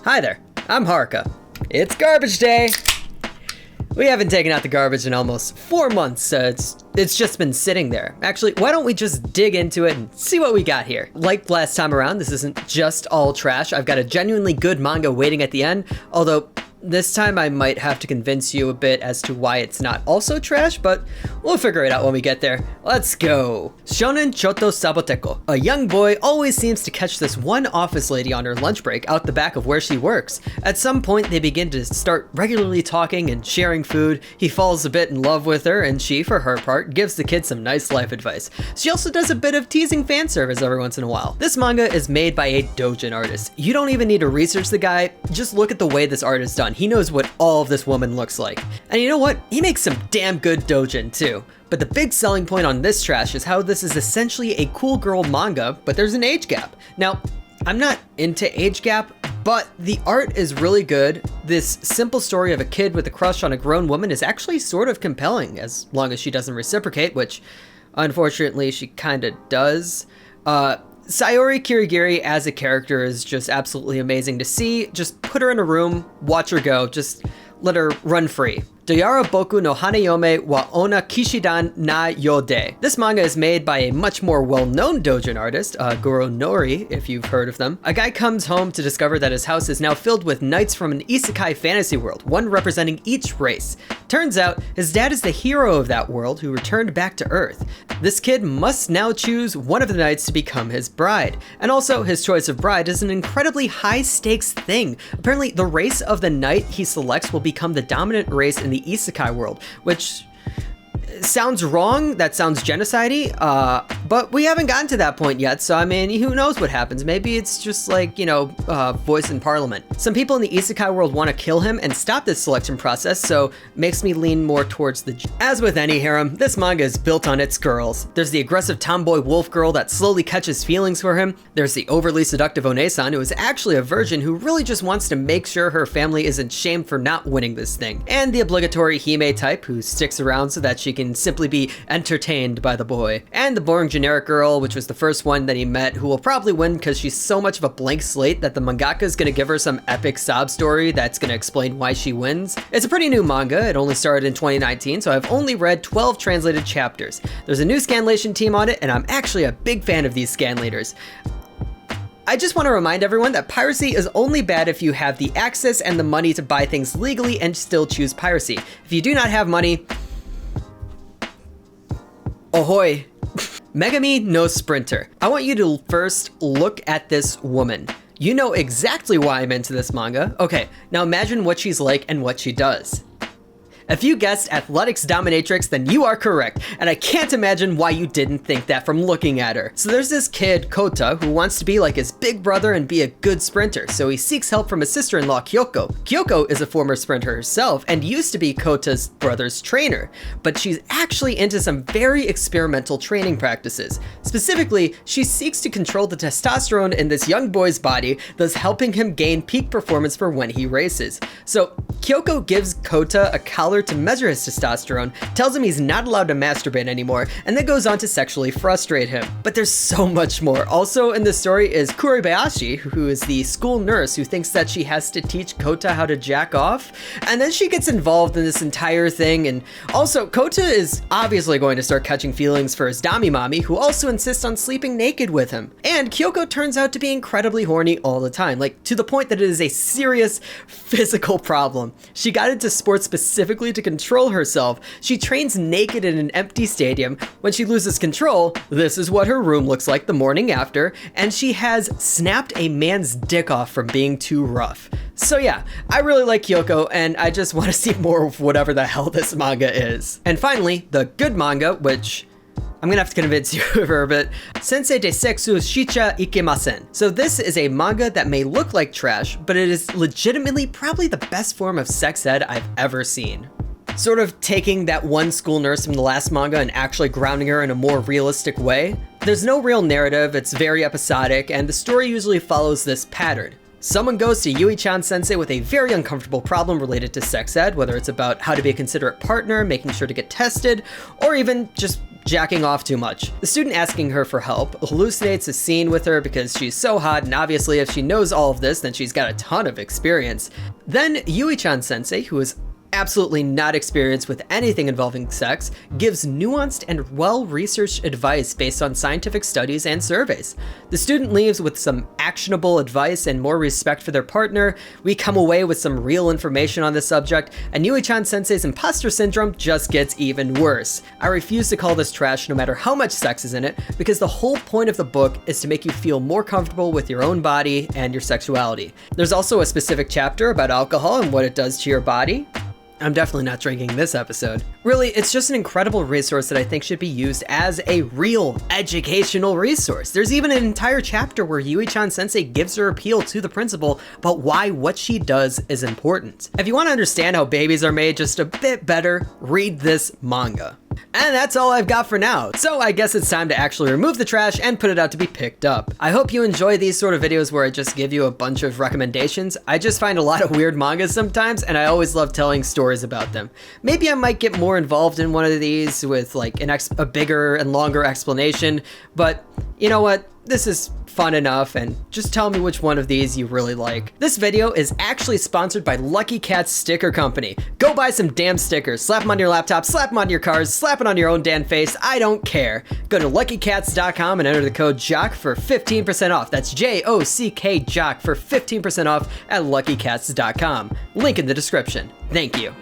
Hi there, I'm Haruka. It's garbage day! We haven't taken out the garbage in almost 4 months, so it's just been sitting there. Actually, why don't we just dig into it and see what we got here? Like last time around, this isn't just all trash. I've got a genuinely good manga waiting at the end, although this time I might have to convince you a bit as to why it's not also trash, but we'll figure it out when we get there. Let's go. Shonen Choto Saboteko. A young boy always seems to catch this one office lady on her lunch break out the back of where she works. At some point, they begin to start regularly talking and sharing food. He falls a bit in love with her, and she, for her part, gives the kid some nice life advice. She also does a bit of teasing fan service every once in a while. This manga is made by a doujin artist. You don't even need to research the guy, just look at the way this art is done. He knows what all of this woman looks like. And you know what? He makes some damn good doujin too. But the big selling point on this trash is how this is essentially a cool girl manga, but there's an age gap. Now, I'm not into age gap, but the art is really good. This simple story of a kid with a crush on a grown woman is actually sort of compelling, as long as she doesn't reciprocate, which unfortunately she kinda does. Sayori Kirigiri as a character is just absolutely amazing to see. Just put her in a room, watch her go, just let her run free. Doyara Boku no Hanayome wa Onna Kishidan na Yode. This manga is made by a much more well-known doujin artist, Goro Nori, if you've heard of them. A guy comes home to discover that his house is now filled with knights from an isekai fantasy world, one representing each race. Turns out, his dad is the hero of that world who returned back to Earth. This kid must now choose one of the knights to become his bride. And also, his choice of bride is an incredibly high-stakes thing. Apparently, the race of the knight he selects will become the dominant race in the isekai world, which sounds wrong, that sounds genocide-y, but we haven't gotten to that point yet, so I mean, who knows what happens. Maybe it's just like, you know, voice in parliament. Some people in the isekai world want to kill him and stop this selection process, so makes me lean more towards the... As with any harem, this manga is built on its girls. There's the aggressive tomboy wolf girl that slowly catches feelings for him. There's the overly seductive Onesan, who is actually a virgin who really just wants to make sure her family isn't shamed for not winning this thing. And the obligatory Hime type, who sticks around so that she can simply be entertained by the boy. And the boring generic girl, which was the first one that he met, who will probably win because she's so much of a blank slate that the mangaka is gonna give her some epic sob story that's gonna explain why she wins. It's a pretty new manga. It only started in 2019, so I've only read 12 translated chapters. There's a new scanlation team on it, and I'm actually a big fan of these scanlators. I just want to remind everyone that piracy is only bad if you have the access and the money to buy things legally and still choose piracy. If you do not have money, ahoy. Megami no Sprinter. I want you to first look at this woman. You know exactly why I'm into this manga. Okay, now imagine what she's like and what she does. If you guessed athletics dominatrix, then you are correct, and I can't imagine why you didn't think that from looking at her. So there's this kid, Kota, who wants to be like his big brother and be a good sprinter, so he seeks help from his sister-in-law, Kyoko. Kyoko is a former sprinter herself and used to be Kota's brother's trainer, but she's actually into some very experimental training practices. Specifically, she seeks to control the testosterone in this young boy's body, thus helping him gain peak performance for when he races. So Kyoko gives Kota a collar to measure his testosterone, tells him he's not allowed to masturbate anymore, and then goes on to sexually frustrate him. But there's so much more. Also in the story is Kuribayashi, who is the school nurse who thinks that she has to teach Kota how to jack off, and then she gets involved in this entire thing. And also, Kota is obviously going to start catching feelings for his Dami Mommy, who also insists on sleeping naked with him. And Kyoko turns out to be incredibly horny all the time, like to the point that it is a serious physical problem. She got into sports specifically to control herself. She trains naked in an empty stadium. When she loses control, this is what her room looks like the morning after, and she has snapped a man's dick off from being too rough. So yeah, I really like Kyoko, and I just want to see more of whatever the hell this manga is. And finally, the good manga, which I'm gonna have to convince you for a bit. Sensei de Sexu Shicha Ikemasen. So this is a manga that may look like trash, but it is legitimately probably the best form of sex ed I've ever seen. Sort of taking that one school nurse from the last manga and actually grounding her in a more realistic way. There's no real narrative, it's very episodic, and the story usually follows this pattern. Someone goes to Yui-chan sensei with a very uncomfortable problem related to sex ed, whether it's about how to be a considerate partner, making sure to get tested, or even just jacking off too much. The student asking her for help hallucinates a scene with her because she's so hot, and obviously if she knows all of this, then she's got a ton of experience. Then Yui-chan sensei, who is absolutely not experienced with anything involving sex, gives nuanced and well-researched advice based on scientific studies and surveys. The student leaves with some actionable advice and more respect for their partner. We come away with some real information on the subject, and Yui-chan sensei's imposter syndrome just gets even worse. I refuse to call this trash no matter how much sex is in it, because the whole point of the book is to make you feel more comfortable with your own body and your sexuality. There's also a specific chapter about alcohol and what it does to your body. I'm definitely not drinking this episode. Really, it's just an incredible resource that I think should be used as a real educational resource. There's even an entire chapter where Yui-chan sensei gives her appeal to the principal about why what she does is important. If you want to understand how babies are made just a bit better, read this manga. And that's all I've got for now. So I guess it's time to actually remove the trash and put it out to be picked up. I hope you enjoy these sort of videos where I just give you a bunch of recommendations. I just find a lot of weird mangas sometimes, and I always love telling stories about them. Maybe I might get more involved in one of these with like a bigger and longer explanation, but you know what? This is fun enough, and just tell me which one of these you really like. This video is actually sponsored by Lucky Cats Sticker Company. Go buy some damn stickers, slap them on your laptop, slap them on your cars, slap it on your own damn face, I don't care. Go to luckycats.com and enter the code JOCK for 15% off. That's JOCK JOCK for 15% off at luckycats.com. Link in the description. Thank you.